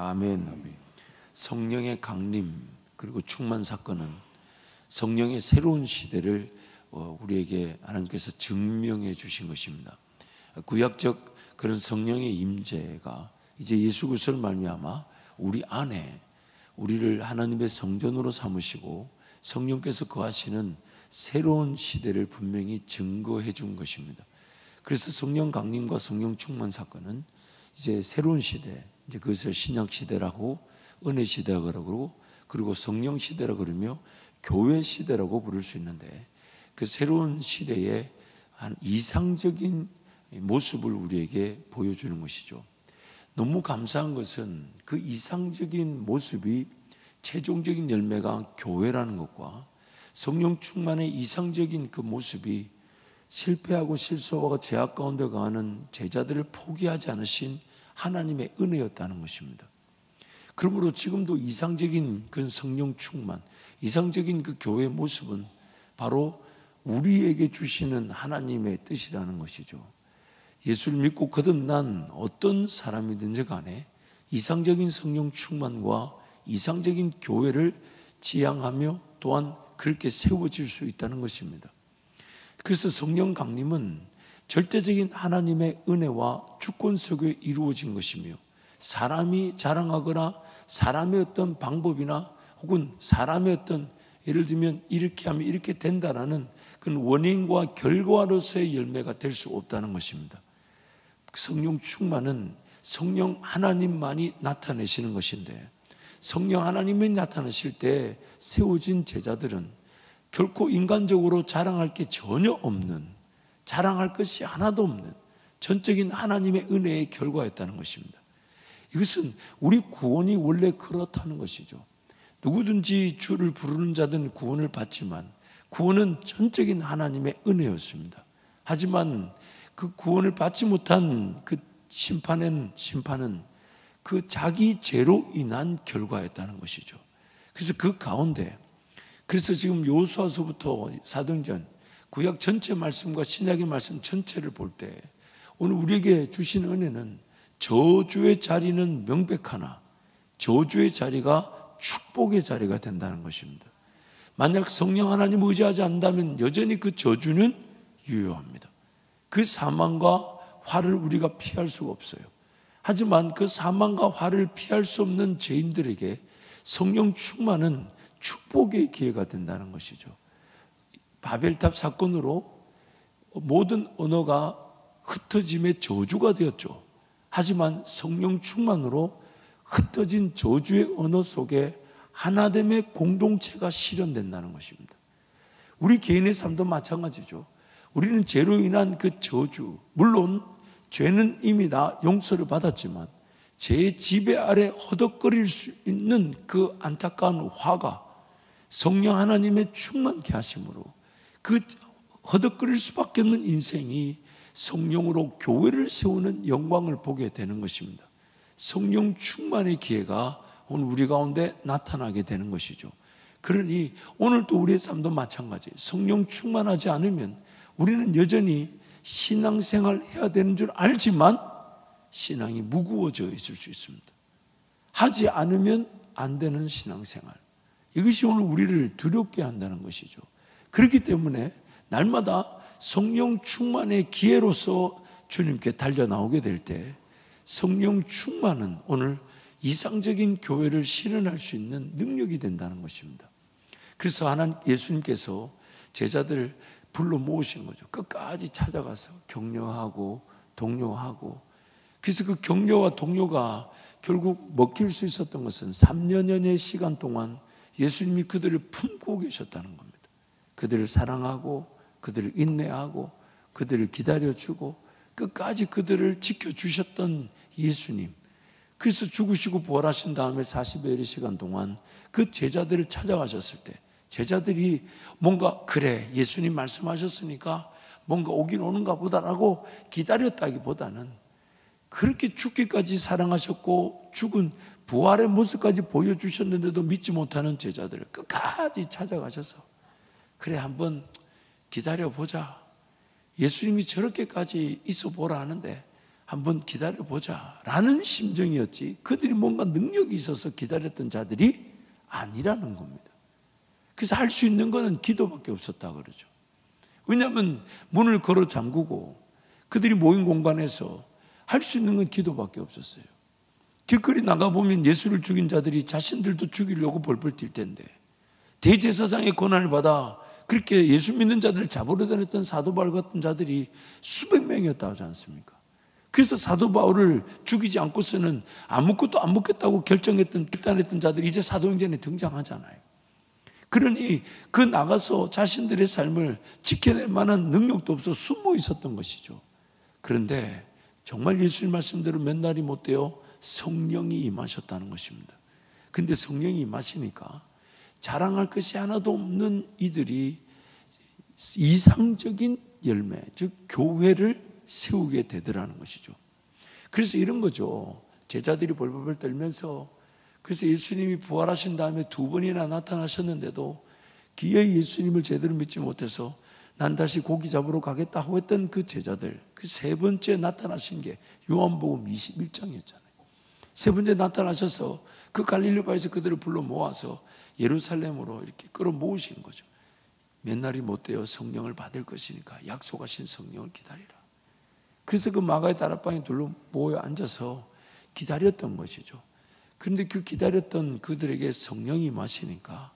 아멘. 성령의 강림 그리고 충만 사건은 성령의 새로운 시대를 우리에게 하나님께서 증명해 주신 것입니다. 구약적 그런 성령의 임재가 이제 예수 그리스도를 말미암아 우리 안에 우리를 하나님의 성전으로 삼으시고 성령께서 거하시는 새로운 시대를 분명히 증거해 준 것입니다. 그래서 성령 강림과 성령 충만 사건은 이제 새로운 시대, 이제 그것을 신약 시대라고 은혜 시대라고 그러고 그리고 성령 시대라고 그러며 교회 시대라고 부를 수 있는데 그 새로운 시대의 한 이상적인 모습을 우리에게 보여주는 것이죠. 너무 감사한 것은 그 이상적인 모습이 최종적인 열매가 교회라는 것과 성령 충만의 이상적인 그 모습이 실패하고 실수하고 죄악 가운데 가는 제자들을 포기하지 않으신 하나님의 은혜였다는 것입니다. 그러므로 지금도 이상적인 그 성령 충만, 이상적인 그 교회의 모습은 바로 우리에게 주시는 하나님의 뜻이라는 것이죠. 예수를 믿고 거듭난 어떤 사람이든지 간에 이상적인 성령 충만과 이상적인 교회를 지향하며 또한 그렇게 세워질 수 있다는 것입니다. 그래서 성령 강림은 절대적인 하나님의 은혜와 주권 속에 이루어진 것이며 사람이 자랑하거나 사람의 어떤 방법이나 혹은 사람의 어떤 예를 들면 이렇게 하면 이렇게 된다라는 그런 원인과 결과로서의 열매가 될 수 없다는 것입니다. 성령 충만은 성령 하나님만이 나타내시는 것인데 성령 하나님이 나타나실 때 세워진 제자들은 결코 인간적으로 자랑할 게 전혀 없는, 자랑할 것이 하나도 없는 전적인 하나님의 은혜의 결과였다는 것입니다. 이것은 우리 구원이 원래 그렇다는 것이죠. 누구든지 주를 부르는 자든 구원을 받지만 구원은 전적인 하나님의 은혜였습니다. 하지만 그 구원을 받지 못한 그 심판은 그 자기 죄로 인한 결과였다는 것이죠. 그래서 그 가운데 그래서 지금 여호수아서부터 사도행전 구약 전체 말씀과 신약의 말씀 전체를 볼 때 오늘 우리에게 주신 은혜는 저주의 자리는 명백하나 저주의 자리가 축복의 자리가 된다는 것입니다. 만약 성령 하나님 의지하지 않는다면 여전히 그 저주는 유효합니다. 그 사망과 화를 우리가 피할 수가 없어요. 하지만 그 사망과 화를 피할 수 없는 죄인들에게 성령 충만은 축복의 기회가 된다는 것이죠. 바벨탑 사건으로 모든 언어가 흩어짐의 저주가 되었죠. 하지만 성령 충만으로 흩어진 저주의 언어 속에 하나됨의 공동체가 실현된다는 것입니다. 우리 개인의 삶도 마찬가지죠. 우리는 죄로 인한 그 저주, 물론 죄는 이미 다 용서를 받았지만 죄의 지배 아래 허덕거릴 수 있는 그 안타까운 화가 성령 하나님의 충만케 하심으로 그 허덕거릴 수밖에 없는 인생이 성령으로 교회를 세우는 영광을 보게 되는 것입니다. 성령 충만의 기회가 오늘 우리 가운데 나타나게 되는 것이죠. 그러니 오늘도 우리의 삶도 마찬가지예요. 성령 충만하지 않으면 우리는 여전히 신앙생활 해야 되는 줄 알지만 신앙이 무거워져 있을 수 있습니다. 하지 않으면 안 되는 신앙생활. 이것이 오늘 우리를 두렵게 한다는 것이죠. 그렇기 때문에 날마다 성령 충만의 기회로서 주님께 달려나오게 될 때 성령 충만은 오늘 이상적인 교회를 실현할 수 있는 능력이 된다는 것입니다. 그래서 예수님께서 제자들을 불러 모으신 거죠. 끝까지 찾아가서 격려하고 독려하고 그래서 그 격려와 독려가 결국 먹힐 수 있었던 것은 3년여의 시간 동안 예수님이 그들을 품고 계셨다는 겁니다. 그들을 사랑하고 그들을 인내하고 그들을 기다려주고 끝까지 그들을 지켜주셨던 예수님. 그래서 죽으시고 부활하신 다음에 40여일의 시간 동안 그 제자들을 찾아가셨을 때 제자들이 뭔가 그래 예수님 말씀하셨으니까 뭔가 오긴 오는가 보다라고 기다렸다기보다는 그렇게 죽기까지 사랑하셨고 죽은 부활의 모습까지 보여주셨는데도 믿지 못하는 제자들을 끝까지 찾아가셔서 그래 한번 기다려보자. 예수님이 저렇게까지 있어 보라 하는데 한번 기다려보자 라는 심정이었지, 그들이 뭔가 능력이 있어서 기다렸던 자들이 아니라는 겁니다. 그래서 할 수 있는 것은 기도밖에 없었다 그러죠. 왜냐하면 문을 걸어 잠그고 그들이 모인 공간에서 할 수 있는 건 기도밖에 없었어요. 길거리 나가보면 예수를 죽인 자들이 자신들도 죽이려고 벌벌 뛸 텐데, 대제사장의 권한을 받아 그렇게 예수 믿는 자들을 잡으려 다녔던 사도 바울 같은 자들이 수백 명이었다 하지 않습니까? 그래서 사도 바울을 죽이지 않고서는 아무것도 안 먹겠다고 결단했던 자들이 이제 사도행전에 등장하잖아요. 그러니 그 나가서 자신들의 삶을 지켜낼 만한 능력도 없어 숨어 있었던 것이죠. 그런데 정말 예수님 말씀대로 몇 날이 못 되어 성령이 임하셨다는 것입니다. 근데 성령이 임하시니까 자랑할 것이 하나도 없는 이들이 이상적인 열매, 즉 교회를 세우게 되더라는 것이죠. 그래서 이런 거죠. 제자들이 벌벌 떨면서, 그래서 예수님이 부활하신 다음에 2번이나 나타나셨는데도 기어이 예수님을 제대로 믿지 못해서 난 다시 고기 잡으러 가겠다 하고 했던 그 제자들, 그 3번째 나타나신 게 요한복음 21장이었잖아요. 3번째 나타나셔서 그 갈릴리바에서 그들을 불러 모아서 예루살렘으로 이렇게 끌어모으신 거죠. 몇 날이 못 되어 성령을 받을 것이니까 약속하신 성령을 기다리라. 그래서 그 마가의 다락방에 둘러 모여 앉아서 기다렸던 것이죠. 그런데 그 기다렸던 그들에게 성령이 임하시니까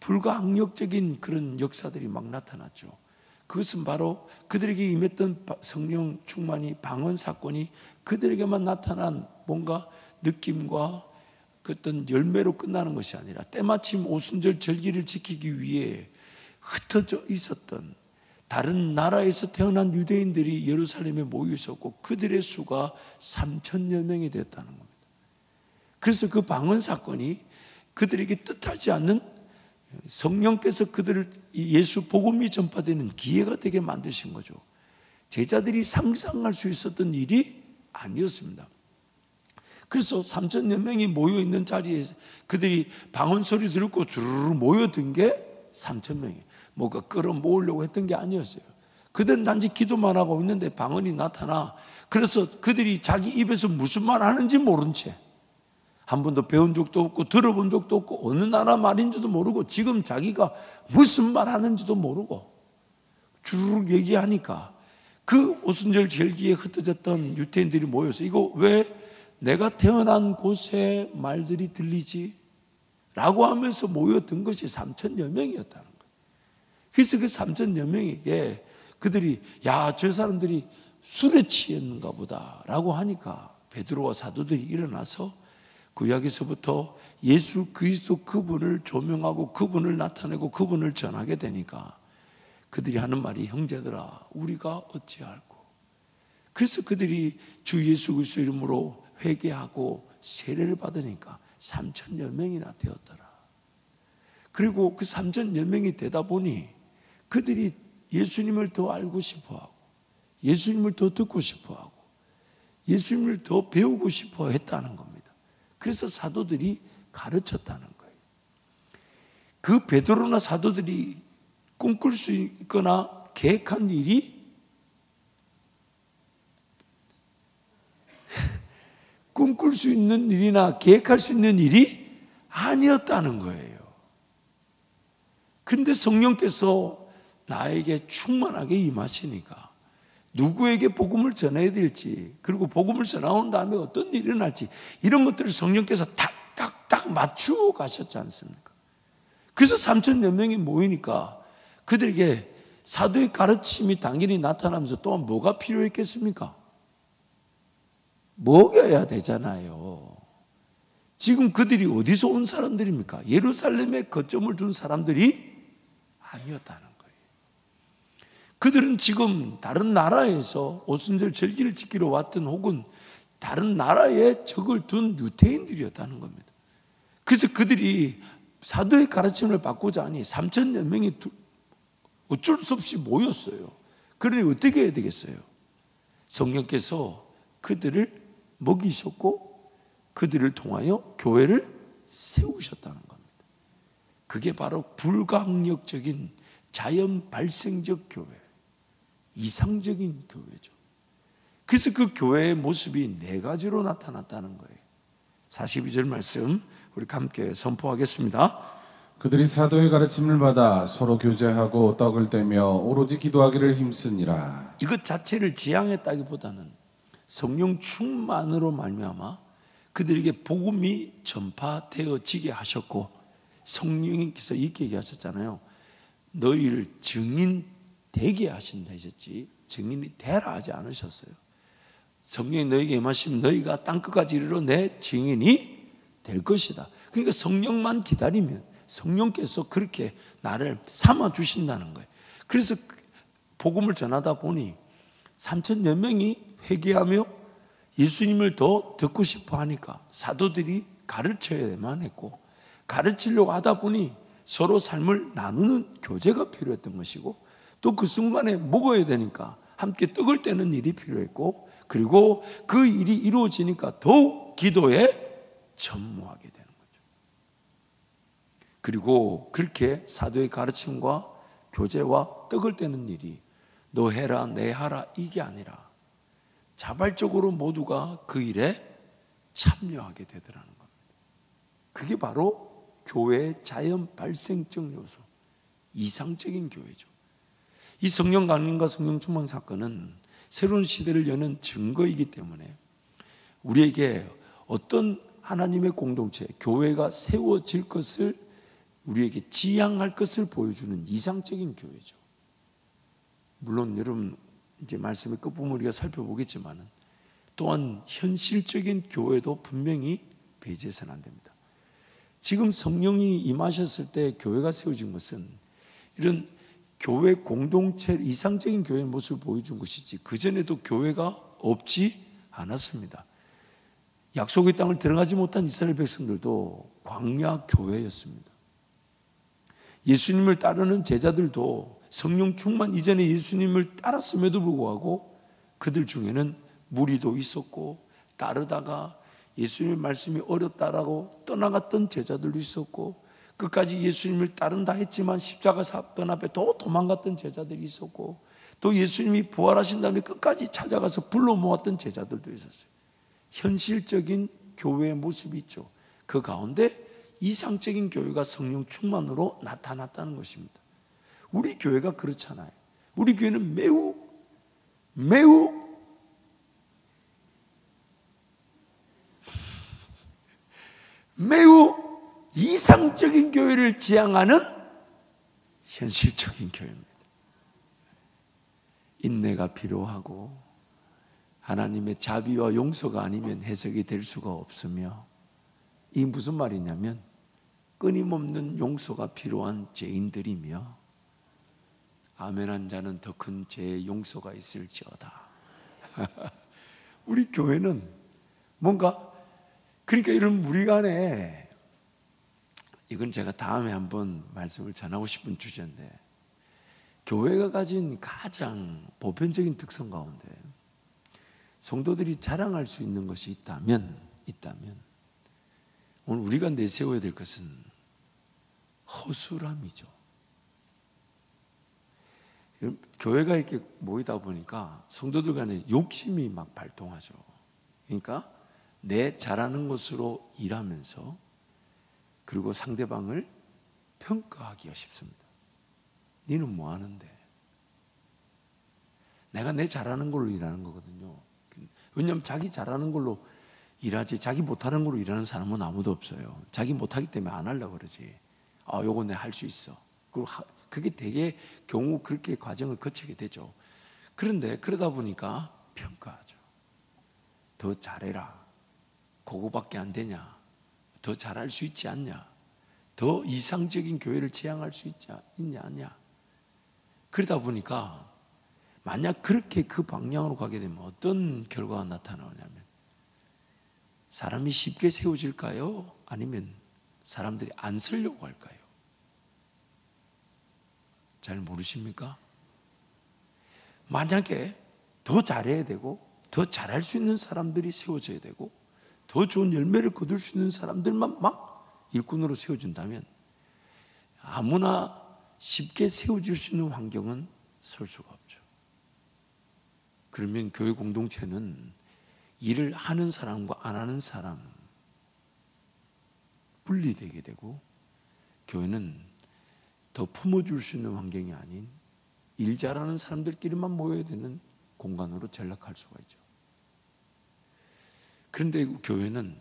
불가항력적인 그런 역사들이 막 나타났죠. 그것은 바로 그들에게 임했던 성령 충만이, 방언 사건이 그들에게만 나타난 뭔가 느낌과 그 어떤 열매로 끝나는 것이 아니라 때마침 오순절 절기를 지키기 위해 흩어져 있었던 다른 나라에서 태어난 유대인들이 예루살렘에 모여 있었고 그들의 수가 3,000여 명이 됐다는 겁니다. 그래서 그 방언 사건이 그들에게 뜻하지 않는 성령께서 그들을 예수 복음이 전파되는 기회가 되게 만드신 거죠. 제자들이 상상할 수 있었던 일이 아니었습니다. 그래서 3,000여 명이 모여있는 자리에 그들이 방언 소리 듣고 주르르 모여든 게 3,000명이 뭐가 끌어모으려고 했던 게 아니었어요. 그들은 단지 기도만 하고 있는데 방언이 나타나, 그래서 그들이 자기 입에서 무슨 말 하는지 모른 채, 한 번도 배운 적도 없고 들어본 적도 없고 어느 나라 말인지도 모르고 지금 자기가 무슨 말 하는지도 모르고 주르륵 얘기하니까 그 오순절 절기에 흩어졌던 유대인들이 모여서 이거 왜 내가 태어난 곳에 말들이 들리지? 라고 하면서 모여든 것이 3,000여 명이었다는 거예요. 그래서 그 3,000여 명에게 그들이 야, 저 사람들이 술에 취했는가 보다 라고 하니까 베드로와 사도들이 일어나서 구약에서부터 예수 그리스도 그분을 조명하고 그분을 나타내고 그분을 전하게 되니까 그들이 하는 말이 형제들아 우리가 어찌할꼬. 그래서 그들이 주 예수 그리스도 이름으로 회개하고 세례를 받으니까 3,000여 명이나 되었더라. 그리고 그 3,000여 명이 되다 보니 그들이 예수님을 더 알고 싶어하고 예수님을 더 듣고 싶어하고 예수님을 더 배우고 싶어 했다는 겁니다. 그래서 사도들이 가르쳤다는 거예요. 그 베드로나 사도들이 꿈꿀 수 있거나 계획한 일이 꿈꿀 수 있는 일이나 계획할 수 있는 일이 아니었다는 거예요. 그런데 성령께서 나에게 충만하게 임하시니까 누구에게 복음을 전해야 될지, 그리고 복음을 전하온 다음에 어떤 일이 일어날지 이런 것들을 성령께서 딱 맞추어 가셨지 않습니까? 그래서 3,000여 명이 모이니까 그들에게 사도의 가르침이 당연히 나타나면서 또한 뭐가 필요했겠습니까? 먹여야 되잖아요. 지금 그들이 어디서 온 사람들입니까? 예루살렘에 거점을 둔 사람들이 아니었다는 거예요. 그들은 지금 다른 나라에서 오순절 절기를 지키러 왔던 혹은 다른 나라에 적을 둔 유대인들이었다는 겁니다. 그래서 그들이 사도의 가르침을 받고자 하니 3,000여 명이 어쩔 수 없이 모였어요. 그러니 어떻게 해야 되겠어요? 성령께서 그들을 먹이셨고 그들을 통하여 교회를 세우셨다는 겁니다. 그게 바로 불가항력적인 자연 발생적 교회, 이상적인 교회죠. 그래서 그 교회의 모습이 네 가지로 나타났다는 거예요. 42절 말씀 우리 함께 선포하겠습니다. 그들이 사도의 가르침을 받아 서로 교제하고 떡을 떼며 오로지 기도하기를 힘쓰니라. 이것 자체를 지향했다기보다는 성령 충만으로 말미암아 그들에게 복음이 전파되어지게 하셨고, 성령님께서 이렇게 얘기하셨잖아요. 너희를 증인 되게 하신다 하셨지 증인이 되라 하지 않으셨어요. 성령이 너희에게 임하시면 너희가 땅끝까지 이르러 내 증인이 될 것이다. 그러니까 성령만 기다리면 성령께서 그렇게 나를 삼아 주신다는 거예요. 그래서 복음을 전하다 보니 3,000여 명이 회개하며 예수님을 더 듣고 싶어 하니까 사도들이 가르쳐야만 했고, 가르치려고 하다 보니 서로 삶을 나누는 교제가 필요했던 것이고, 또 그 순간에 먹어야 되니까 함께 떡을 떼는 일이 필요했고, 그리고 그 일이 이루어지니까 더욱 기도에 전무하게 되는 거죠. 그리고 그렇게 사도의 가르침과 교제와 떡을 떼는 일이 너 해라 내 하라 이게 아니라 자발적으로 모두가 그 일에 참여하게 되더라는 겁니다. 그게 바로 교회의 자연 발생적 요소, 이상적인 교회죠. 이 성령 강림과 성령 충만 사건은 새로운 시대를 여는 증거이기 때문에 우리에게 어떤 하나님의 공동체, 교회가 세워질 것을, 우리에게 지향할 것을 보여주는 이상적인 교회죠. 물론 여러분 이제 말씀의 끝부분 우리가 살펴보겠지만 또한 현실적인 교회도 분명히 배제해서는 안 됩니다. 지금 성령이 임하셨을 때 교회가 세워진 것은 이런 교회 공동체, 이상적인 교회의 모습을 보여준 것이지 그전에도 교회가 없지 않았습니다. 약속의 땅을 들어가지 못한 이스라엘 백성들도 광야 교회였습니다. 예수님을 따르는 제자들도 성령 충만 이전에 예수님을 따랐음에도 불구하고 그들 중에는 무리도 있었고, 따르다가 예수님의 말씀이 어렵다라고 떠나갔던 제자들도 있었고, 끝까지 예수님을 따른다 했지만 십자가 사건 앞에 또 도망갔던 제자들이 있었고, 또 예수님이 부활하신 다음에 끝까지 찾아가서 불러 모았던 제자들도 있었어요. 현실적인 교회의 모습이 있죠. 그 가운데 이상적인 교회가 성령 충만으로 나타났다는 것입니다. 우리 교회가 그렇잖아요. 우리 교회는 매우 이상적인 교회를 지향하는 현실적인 교회입니다. 인내가 필요하고 하나님의 자비와 용서가 아니면 해석이 될 수가 없으며, 이게 무슨 말이냐면 끊임없는 용서가 필요한 죄인들이며 아멘한 자는 더 큰 죄의 용서가 있을지어다. 우리 교회는 뭔가, 그러니까 이런 무리 간에, 이건 제가 다음에 한번 말씀을 전하고 싶은 주제인데, 교회가 가진 가장 보편적인 특성 가운데 성도들이 자랑할 수 있는 것이 있다면 오늘 우리가 내세워야 될 것은 허술함이죠. 교회가 이렇게 모이다 보니까 성도들 간에 욕심이 막 발동하죠. 그러니까 내 잘하는 것으로 일하면서 그리고 상대방을 평가하기가 쉽습니다. 너는 뭐 하는데? 내가 내 잘하는 걸로 일하는 거거든요. 왜냐하면 자기 잘하는 걸로 일하지 자기 못하는 걸로 일하는 사람은 아무도 없어요. 자기 못하기 때문에 안 하려고 그러지. 요거 내가 할 수 있어. 그리고 그게 되게 경우 그렇게 과정을 거치게 되죠. 그런데 그러다 보니까 평가하죠. 더 잘해라. 그거밖에 안 되냐? 더 잘할 수 있지 않냐? 더 이상적인 교회를 지향할 수 있냐 아니냐? 그러다 보니까 만약 그렇게 그 방향으로 가게 되면 어떤 결과가 나타나냐면, 사람이 쉽게 세워질까요? 아니면 사람들이 안 쓰려고 할까요? 잘 모르십니까? 만약에 더 잘해야 되고 더 잘할 수 있는 사람들이 세워져야 되고 더 좋은 열매를 거둘 수 있는 사람들만 막 일꾼으로 세워진다면 아무나 쉽게 세워질 수 있는 환경은 설 수가 없죠. 그러면 교회 공동체는 일을 하는 사람과 안 하는 사람 분리되게 되고, 교회는 더 품어줄 수 있는 환경이 아닌 일 잘하는 사람들끼리만 모여야 되는 공간으로 전락할 수가 있죠. 그런데 교회는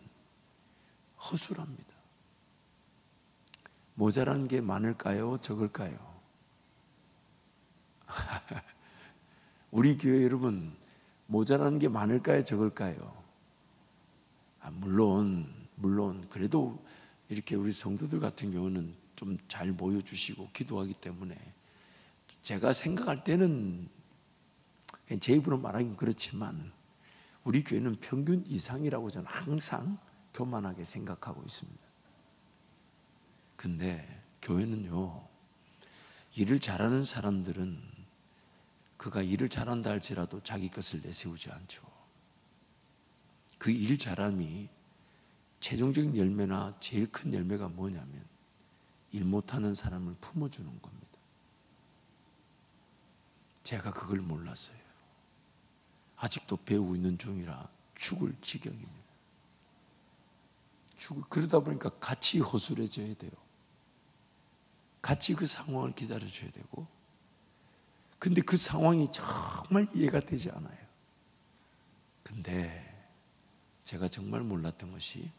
허술합니다. 모자란 게 많을까요? 적을까요? 우리 교회 여러분, 모자란 게 많을까요? 적을까요? 물론 그래도 이렇게 우리 성도들 같은 경우는 좀 잘 모여주시고 기도하기 때문에 제가 생각할 때는 그냥 제 입으로 말하긴 그렇지만 우리 교회는 평균 이상이라고 저는 항상 교만하게 생각하고 있습니다. 근데 교회는요, 일을 잘하는 사람들은 그가 일을 잘한다 할지라도 자기 것을 내세우지 않죠. 그 일 잘함이 최종적인 열매나 제일 큰 열매가 뭐냐면 일 못하는 사람을 품어주는 겁니다. 제가 그걸 몰랐어요. 아직도 배우고 있는 중이라 죽을 지경입니다. 그러다 보니까 같이 허술해져야 돼요. 같이 그 상황을 기다려줘야 되고, 근데 그 상황이 정말 이해가 되지 않아요. 근데 제가 정말 몰랐던 것이,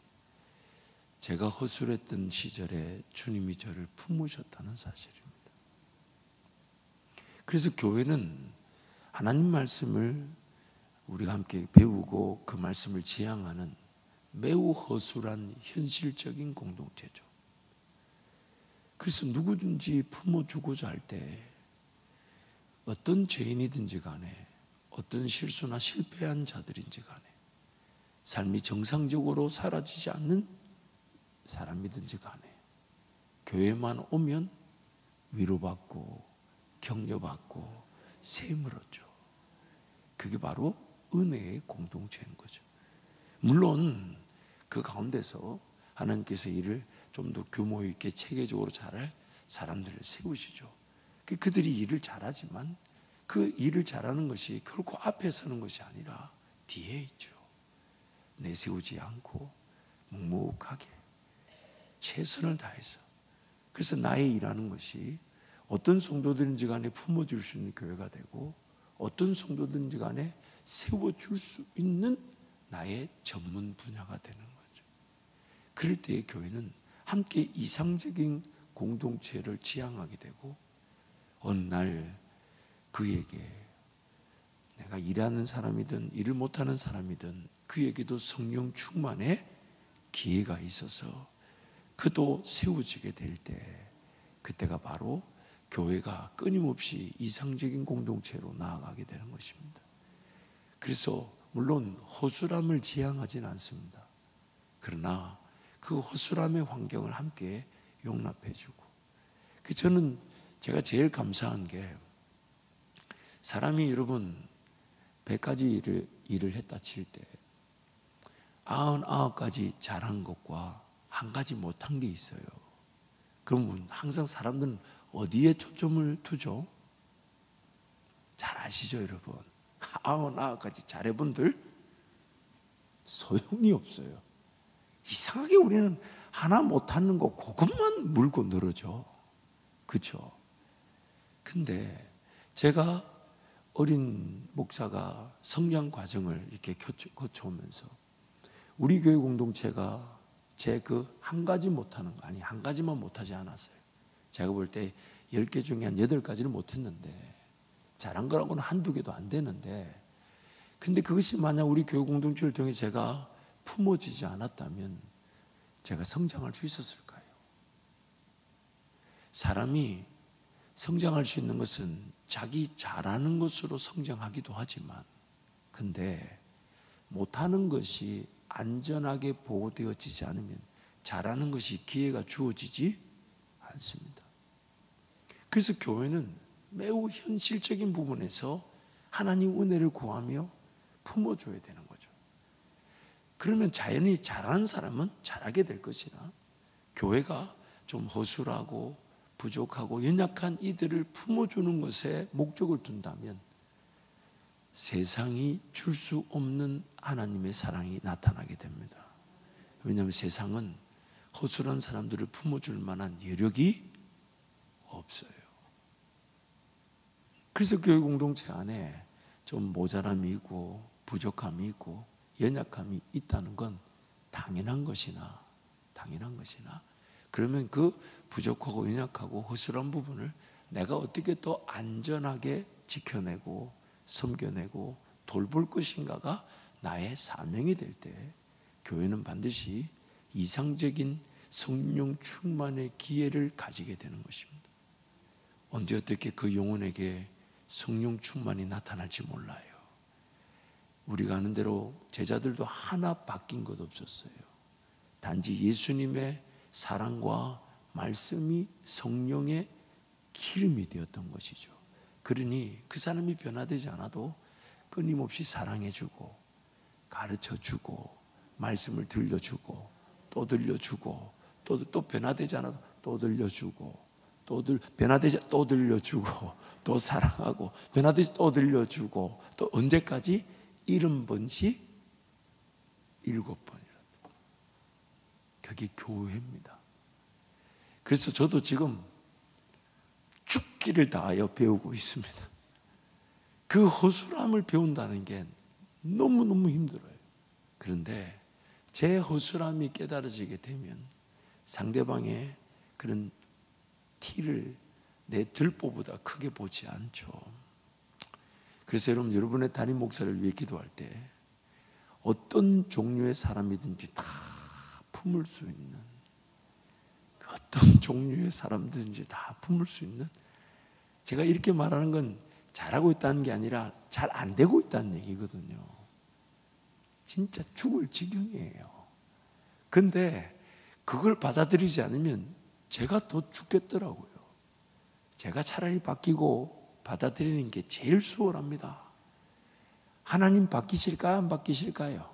제가 허술했던 시절에 주님이 저를 품으셨다는 사실입니다. 그래서 교회는 하나님 말씀을 우리가 함께 배우고 그 말씀을 지향하는 매우 허술한 현실적인 공동체죠. 그래서 누구든지 품어주고자 할 때 어떤 죄인이든지 간에, 어떤 실수나 실패한 자들인지 간에, 삶이 정상적으로 사라지지 않는 사람이든지 간에 교회만 오면 위로받고 격려받고 세임을 얻죠. 그게 바로 은혜의 공동체인 거죠. 물론 그 가운데서 하나님께서 일을 좀 더 규모 있게 체계적으로 잘할 사람들을 세우시죠. 그들이 일을 잘하지만 그 일을 잘하는 것이 결코 앞에 서는 것이 아니라 뒤에 있죠. 내세우지 않고 묵묵하게 최선을 다해서. 그래서 나의 일하는 것이 어떤 성도들인지 간에 품어줄 수 있는 교회가 되고, 어떤 성도든지 간에 세워줄 수 있는 나의 전문 분야가 되는 거죠. 그럴 때의 교회는 함께 이상적인 공동체를 지향하게 되고, 어느 날 그에게, 내가 일하는 사람이든 일을 못하는 사람이든 그에게도 성령 충만의 기회가 있어서 그도 세워지게 될 때, 그때가 바로 교회가 끊임없이 이상적인 공동체로 나아가게 되는 것입니다. 그래서 물론 허술함을 지향하지는 않습니다. 그러나 그 허술함의 환경을 함께 용납해주고, 저는 제가 제일 감사한 게, 사람이 여러분 100가지 일을 했다 칠 때 99가지 잘한 것과 한 가지 못한 게 있어요. 그러면 항상 사람들은 어디에 초점을 두죠? 잘 아시죠, 여러분? 99가지 잘해본들 소용이 없어요. 이상하게 우리는 하나 못하는 거 그것만 물고 늘어져. 그렇죠? 근데 제가 어린 목사가 성장 과정을 이렇게 거쳐오면서 우리 교회 공동체가 제 그 한 가지 못하는 거, 아니 한 가지만 못하지 않았어요. 제가 볼 때 10개 중에 한 8가지를 못했는데, 잘한 거라고는 한두 개도 안 되는데, 근데 그것이 만약 우리 교회 공동체를 통해 제가 품어지지 않았다면 제가 성장할 수 있었을까요? 사람이 성장할 수 있는 것은 자기 잘하는 것으로 성장하기도 하지만, 근데 못하는 것이 안전하게 보호되어지지 않으면 잘하는 것이 기회가 주어지지 않습니다. 그래서 교회는 매우 현실적인 부분에서 하나님 은혜를 구하며 품어줘야 되는 거죠. 그러면 자연히 잘하는 사람은 잘하게 될 것이나, 교회가 좀 허술하고 부족하고 연약한 이들을 품어주는 것에 목적을 둔다면 세상이 줄 수 없는 하나님의 사랑이 나타나게 됩니다. 왜냐하면 세상은 허술한 사람들을 품어줄 만한 여력이 없어요. 그래서 교회 공동체 안에 좀 모자람이 있고 부족함이 있고 연약함이 있다는 건 당연한 것이나 그러면 그 부족하고 연약하고 허술한 부분을 내가 어떻게 더 안전하게 지켜내고 섬겨내고 돌볼 것인가가 나의 사명이 될 때 교회는 반드시 이상적인 성령 충만의 기회를 가지게 되는 것입니다. 언제 어떻게 그 영혼에게 성령 충만이 나타날지 몰라요. 우리가 아는 대로 제자들도 하나 바뀐 것 없었어요. 단지 예수님의 사랑과 말씀이 성령의 기름이 되었던 것이죠. 그러니 그 사람이 변화되지 않아도 끊임없이 사랑해주고 가르쳐주고 말씀을 들려주고 또 들려주고 또 변화되지 않아도 또 들려주고 변화되지 또 들려주고 또 사랑하고 변화되지 또 들려주고 또 언제까지? 70번씩 7번이라도. 그게 교회입니다. 그래서 저도 지금 죽기를 다하여 배우고 있습니다. 그 허술함을 배운다는 게 너무너무 힘들어요. 그런데 제 허술함이 깨달아지게 되면 상대방의 그런 티를 내 들보보다 크게 보지 않죠. 그래서 여러분의 담임 목사를 위해 기도할 때 어떤 종류의 사람이든지 다 품을 수 있는, 어떤 종류의 사람들인지 다 품을 수 있는, 제가 이렇게 말하는 건 잘하고 있다는 게 아니라 잘 안 되고 있다는 얘기거든요. 진짜 죽을 지경이에요. 근데 그걸 받아들이지 않으면 제가 더 죽겠더라고요. 제가 차라리 바뀌고 받아들이는 게 제일 수월합니다. 하나님 바뀌실까요? 안 바뀌실까요?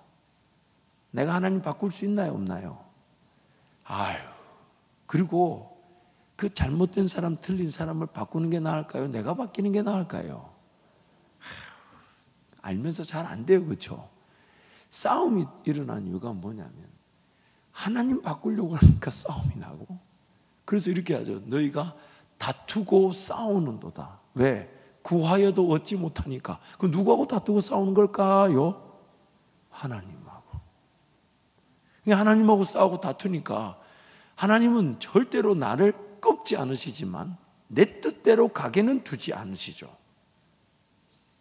내가 하나님 바꿀 수 있나요? 없나요? 그리고 그 잘못된 사람, 틀린 사람을 바꾸는 게 나을까요? 내가 바뀌는 게 나을까요? 알면서 잘 안 돼요. 그렇죠? 싸움이 일어난 이유가 뭐냐면 하나님 바꾸려고 하니까 싸움이 나고, 그래서 이렇게 하죠. 너희가 다투고 싸우는도다. 왜? 구하여도 얻지 못하니까. 그 누구하고 다투고 싸우는 걸까요? 하나님하고. 하나님하고 싸우고 다투니까 하나님은 절대로 나를 꺾지 않으시지만 내 뜻대로 가게는 두지 않으시죠.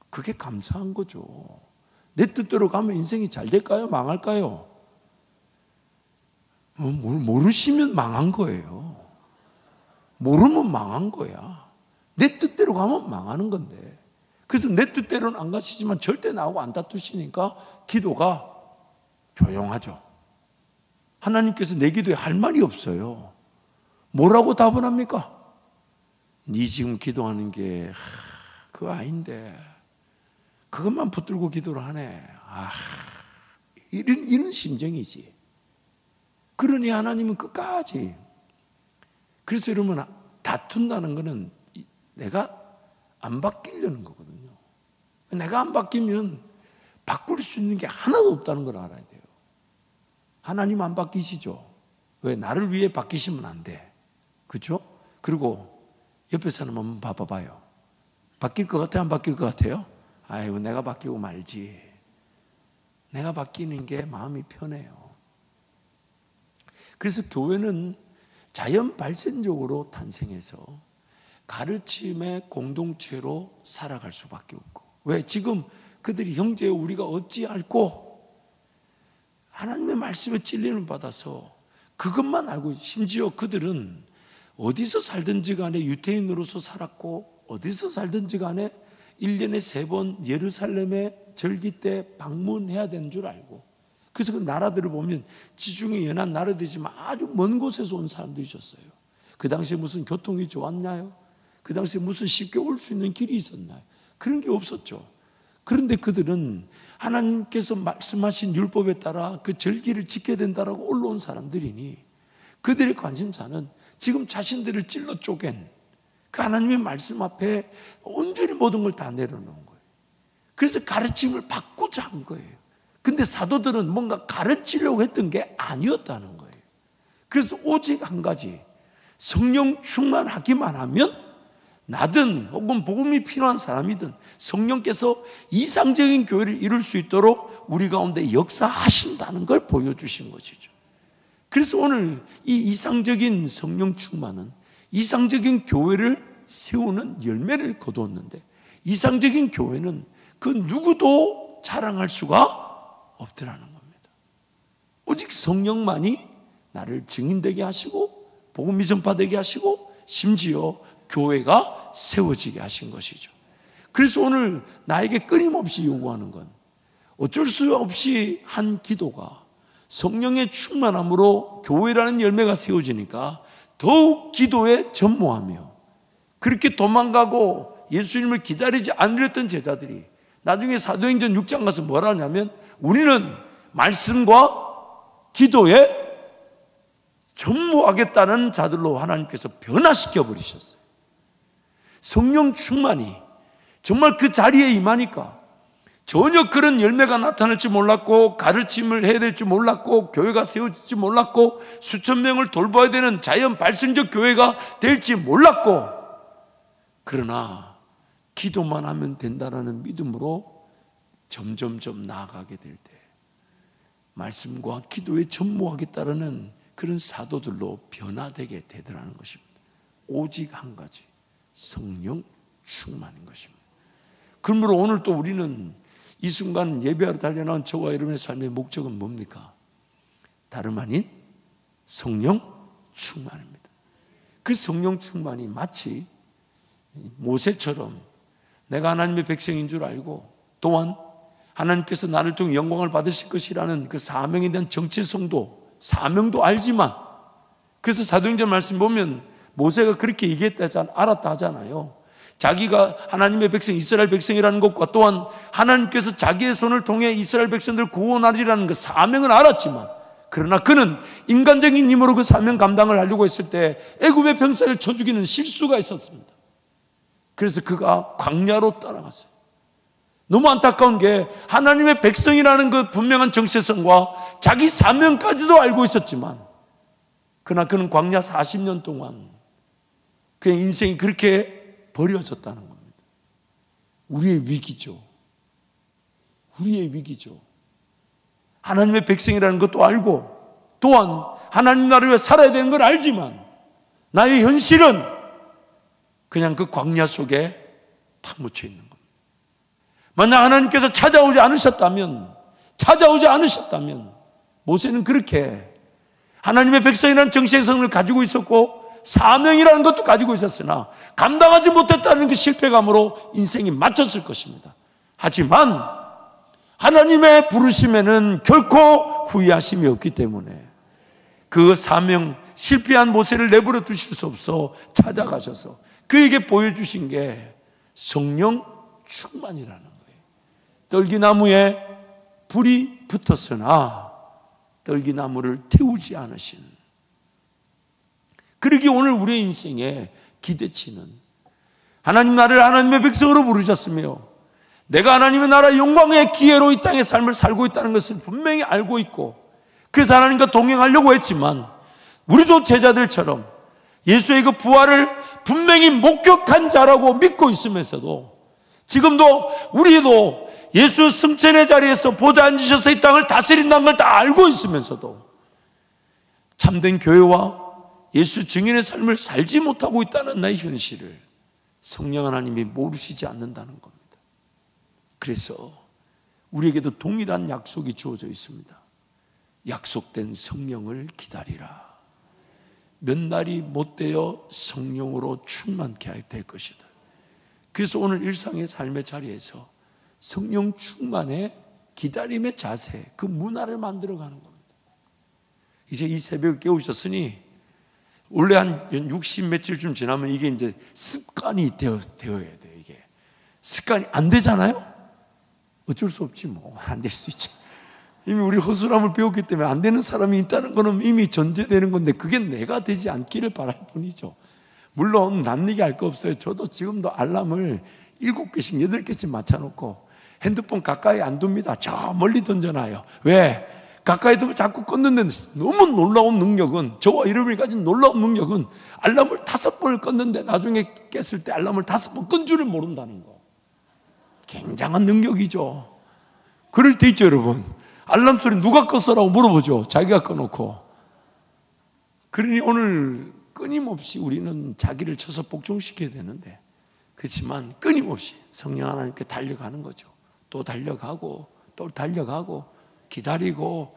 그게 감사한 거죠. 내 뜻대로 가면 인생이 잘 될까요? 망할까요? 모르시면 망한 거예요. 모르면 망한 거야. 내 뜻대로 가면 망하는 건데. 그래서 내 뜻대로는 안 가시지만 절대 나하고 안 다투시니까 기도가 조용하죠. 하나님께서 내 기도에 할 말이 없어요. 뭐라고 답을 합니까? 네 지금 기도하는 게 그거 아닌데 그것만 붙들고 기도를 하네. 이런 심정이지. 그러니 하나님은 끝까지. 그래서 여러분, 다툰다는 것은 내가 안 바뀌려는 거거든요. 내가 안 바뀌면 바꿀 수 있는 게 하나도 없다는 걸 알아야 돼요. 하나님 안 바뀌시죠? 왜? 나를 위해 바뀌시면 안 돼. 그렇죠? 그리고 옆에 사람 한번 봐봐요. 바뀔 것 같아요? 안 바뀔 것 같아요? 아이고, 내가 바뀌고 말지. 내가 바뀌는 게 마음이 편해요. 그래서 교회는 자연 발생적으로 탄생해서 가르침의 공동체로 살아갈 수밖에 없고. 왜? 지금 그들이 형제 우리가 어찌할꼬 하나님의 말씀에 찔림을 받아서 그것만 알고, 심지어 그들은 어디서 살든지 간에 유태인으로서 살았고 어디서 살든지 간에 1년에 3번 예루살렘에 절기 때 방문해야 되는 줄 알고, 그래서 그 나라들을 보면 지중해 연안 나라들이지만 아주 먼 곳에서 온 사람도 있었어요. 그 당시에 무슨 교통이 좋았나요? 그 당시에 무슨 쉽게 올 수 있는 길이 있었나요? 그런 게 없었죠. 그런데 그들은 하나님께서 말씀하신 율법에 따라 그 절기를 지켜야 된다라고 올라온 사람들이니 그들의 관심사는 지금 자신들을 찔러 쪼갠 그 하나님의 말씀 앞에 온전히 모든 걸 다 내려놓은 거예요. 그래서 가르침을 바꾸자 한 거예요. 근데 사도들은 뭔가 가르치려고 했던 게 아니었다는 거예요. 그래서 오직 한 가지, 성령 충만하기만 하면 나든 혹은 복음이 필요한 사람이든 성령께서 이상적인 교회를 이룰 수 있도록 우리 가운데 역사하신다는 걸 보여주신 것이죠. 그래서 오늘 이 이상적인 성령 충만은 이상적인 교회를 세우는 열매를 거두었는데, 이상적인 교회는 그 누구도 자랑할 수가 없더라는 겁니다. 오직 성령만이 나를 증인되게 하시고 복음이 전파되게 하시고 심지어 교회가 세워지게 하신 것이죠. 그래서 오늘 나에게 끊임없이 요구하는 건, 어쩔 수 없이 한 기도가 성령의 충만함으로 교회라는 열매가 세워지니까 더욱 기도에 전무하며, 그렇게 도망가고 예수님을 기다리지 않으렸던 제자들이 나중에 사도행전 6장 가서 뭐라 하냐면, 우리는 말씀과 기도에 전무하겠다는 자들로 하나님께서 변화시켜 버리셨어요. 성령 충만이 정말 그 자리에 임하니까 전혀 그런 열매가 나타날지 몰랐고, 가르침을 해야 될지 몰랐고, 교회가 세워질지 몰랐고, 수천 명을 돌봐야 되는 자연 발생적 교회가 될지 몰랐고, 그러나 기도만 하면 된다는 믿음으로 점점점 나아가게 될 때 말씀과 기도에 전무하겠다는 그런 사도들로 변화되게 되더라는 것입니다. 오직 한 가지, 성령 충만인 것입니다. 그러므로 오늘 또 우리는 이 순간 예배하러 달려나온 저와 여러분의 삶의 목적은 뭡니까? 다름 아닌 성령 충만입니다. 그 성령 충만이 마치 모세처럼 내가 하나님의 백성인 줄 알고, 또한 하나님께서 나를 통해 영광을 받으실 것이라는 그 사명에 대한 정체성도, 사명도 알지만, 그래서 사도행전 말씀 보면 모세가 그렇게 알았다 하잖아요. 자기가 하나님의 백성, 이스라엘 백성이라는 것과 또한 하나님께서 자기의 손을 통해 이스라엘 백성들을 구원하리라는 그 사명은 알았지만, 그러나 그는 인간적인 힘으로 그 사명 감당을 하려고 했을 때 애굽의 병사를 쳐 죽이는 실수가 있었습니다. 그래서 그가 광야로 따라갔어요. 너무 안타까운 게, 하나님의 백성이라는 그 분명한 정체성과 자기 사명까지도 알고 있었지만, 그러나 그는 광야 40년 동안 그의 인생이 그렇게 버려졌다는 겁니다. 우리의 위기죠. 우리의 위기죠. 하나님의 백성이라는 것도 알고, 또한 하나님 나라를 위해 살아야 되는 걸 알지만, 나의 현실은 그냥 그 광야 속에 파묻혀 있는 겁니다. 만약 하나님께서 찾아오지 않으셨다면 모세는 그렇게 하나님의 백성이라는 정체성을 가지고 있었고 사명이라는 것도 가지고 있었으나 감당하지 못했다는 그 실패감으로 인생이 맞췄을 것입니다. 하지만 하나님의 부르심에는 결코 후회하심이 없기 때문에 그 사명, 실패한 모세를 내버려 두실 수 없어 찾아가셔서 그에게 보여주신 게 성령 충만이라는 거예요. 떨기나무에 불이 붙었으나 떨기나무를 태우지 않으신, 그러기 오늘 우리의 인생에 기대치는, 하나님 나를 하나님의 백성으로 부르셨으며 내가 하나님의 나라 영광의 기회로 이 땅의 삶을 살고 있다는 것을 분명히 알고 있고, 그래서 하나님과 동행하려고 했지만 우리도 제자들처럼 예수의 그 부활을 분명히 목격한 자라고 믿고 있으면서도, 지금도 우리도 예수 승천의 자리에서 보좌 앉으셔서 이 땅을 다스린다는 걸 다 알고 있으면서도 참된 교회와 예수 증인의 삶을 살지 못하고 있다는 나의 현실을 성령 하나님이 모르시지 않는다는 겁니다. 그래서 우리에게도 동일한 약속이 주어져 있습니다. 약속된 성령을 기다리라. 몇 날이 못되어 성령으로 충만케 될 것이다. 그래서 오늘 일상의 삶의 자리에서 성령 충만의 기다림의 자세, 그 문화를 만들어가는 겁니다. 이제 이 새벽을 깨우셨으니 원래 한 60 며칠쯤 지나면 이게 이제 습관이 되어야 돼요. 이게 습관이 안 되잖아요. 어쩔 수 없지 뭐, 안 될 수 있죠. 이미 우리 허술함을 배웠기 때문에 안 되는 사람이 있다는 것은 이미 전제되는 건데, 그게 내가 되지 않기를 바랄 뿐이죠. 물론 남 얘기할 거 없어요. 저도 지금도 알람을 7개씩 8개씩 맞춰놓고 핸드폰 가까이 안 둡니다. 저 멀리 던져놔요. 왜? 가까이 두면 자꾸 끊는데 너무 놀라운 능력은, 저와 이름을 가진 놀라운 능력은 알람을 5번을 껐는데 나중에 깼을 때 알람을 5번 끈 줄을 모른다는 거. 굉장한 능력이죠. 그럴 때 있죠, 여러분. 알람 소리 누가 껐어라고 물어보죠. 자기가 꺼놓고. 그러니 오늘 끊임없이 우리는 자기를 쳐서 복종시켜야 되는데, 그렇지만 끊임없이 성령 하나님께 달려가는 거죠. 또 달려가고 또 달려가고 기다리고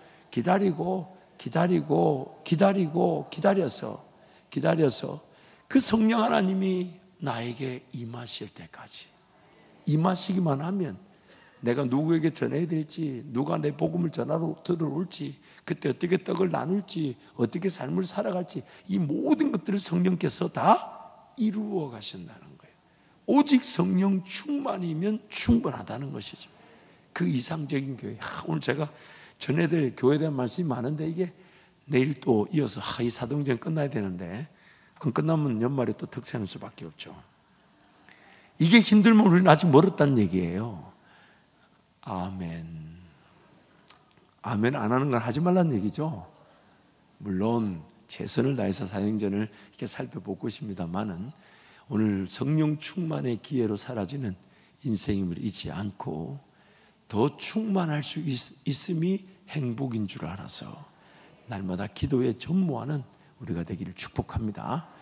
기다려서 그 성령 하나님이 나에게 임하실 때까지, 임하시기만 하면 내가 누구에게 전해야 될지, 누가 내 복음을 전하러 들어올지, 그때 어떻게 떡을 나눌지, 어떻게 삶을 살아갈지, 이 모든 것들을 성령께서 다 이루어 가신다는 거예요. 오직 성령 충만이면 충분하다는 것이죠. 그 이상적인 교회. 오늘 제가 전해야 될 교회에 대한 말씀이 많은데, 이게 내일 또 이어서 이 사도행전 끝나야 되는데, 안 끝나면 연말에 또 특세할 수밖에 없죠. 이게 힘들면 우리는 아직 멀었다는 얘기예요. 아멘. 아멘 안 하는 건 하지 말라는 얘기죠. 물론 최선을 다해서 사도행전을 이렇게 살펴보고 있습니다만은, 오늘 성령 충만의 기회로 사라지는 인생임을 잊지 않고 더 충만할 수 있음이 행복인 줄 알아서 날마다 기도에 전무하는 우리가 되기를 축복합니다.